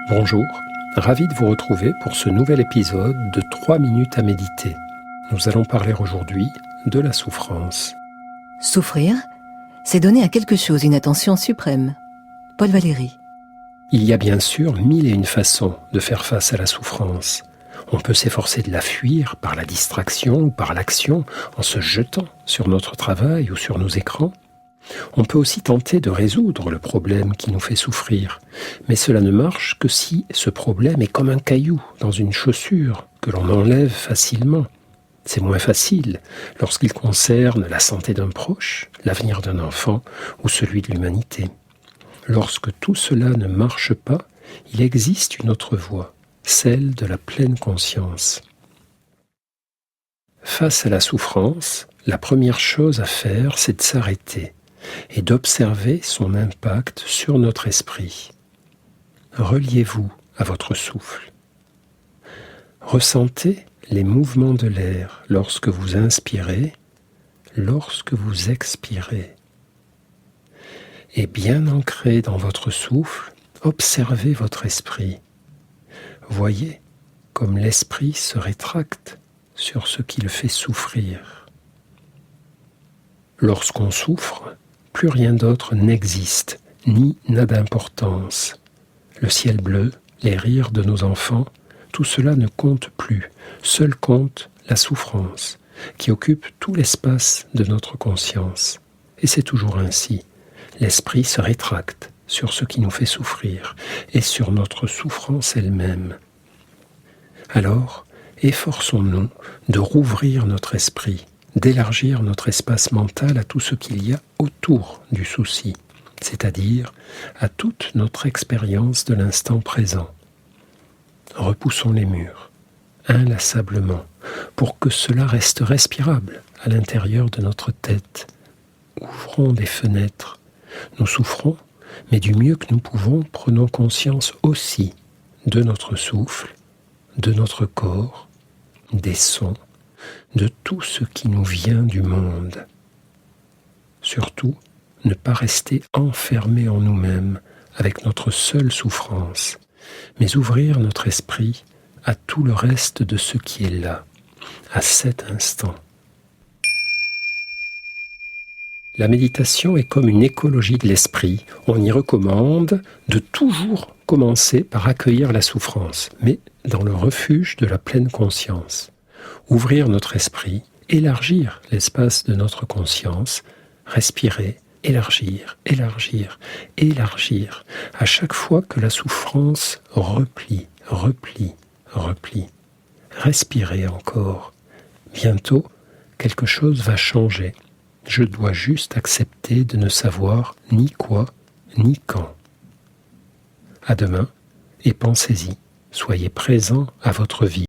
Bonjour, ravi de vous retrouver pour ce nouvel épisode de 3 minutes à méditer. Nous allons parler aujourd'hui de la souffrance. Souffrir, c'est donner à quelque chose une attention suprême. Paul Valéry. Il y a bien sûr 1001 façons de faire face à la souffrance. On peut s'efforcer de la fuir par la distraction ou par l'action en se jetant sur notre travail ou sur nos écrans. On peut aussi tenter de résoudre le problème qui nous fait souffrir, mais cela ne marche que si ce problème est comme un caillou dans une chaussure que l'on enlève facilement. C'est moins facile lorsqu'il concerne la santé d'un proche, l'avenir d'un enfant ou celui de l'humanité. Lorsque tout cela ne marche pas, il existe une autre voie, celle de la pleine conscience. Face à la souffrance, la première chose à faire, c'est de s'arrêter et d'observer son impact sur notre esprit. Reliez-vous à votre souffle. Ressentez les mouvements de l'air lorsque vous inspirez, lorsque vous expirez. Et bien ancré dans votre souffle, observez votre esprit. Voyez comme l'esprit se rétracte sur ce qui le fait souffrir. Lorsqu'on souffre, plus rien d'autre n'existe, ni n'a d'importance. Le ciel bleu, les rires de nos enfants, tout cela ne compte plus. Seul compte la souffrance, qui occupe tout l'espace de notre conscience. Et c'est toujours ainsi. L'esprit se rétracte sur ce qui nous fait souffrir et sur notre souffrance elle-même. Alors, efforçons-nous de rouvrir notre esprit, d'élargir notre espace mental à tout ce qu'il y a autour du souci, c'est-à-dire à toute notre expérience de l'instant présent. Repoussons les murs, inlassablement, pour que cela reste respirable à l'intérieur de notre tête. Ouvrons des fenêtres. Nous souffrons, mais du mieux que nous pouvons, prenons conscience aussi de notre souffle, de notre corps, des sons, de tout ce qui nous vient du monde. Surtout, ne pas rester enfermés en nous-mêmes avec notre seule souffrance, mais ouvrir notre esprit à tout le reste de ce qui est là, à cet instant. La méditation est comme une écologie de l'esprit. On y recommande de toujours commencer par accueillir la souffrance, mais dans le refuge de la pleine conscience. Ouvrir notre esprit, élargir l'espace de notre conscience, respirer, élargir, élargir, élargir, à chaque fois que la souffrance replie, replie, replie. Respirez encore. Bientôt, quelque chose va changer. Je dois juste accepter de ne savoir ni quoi, ni quand. À demain, et pensez-y, soyez présent à votre vie.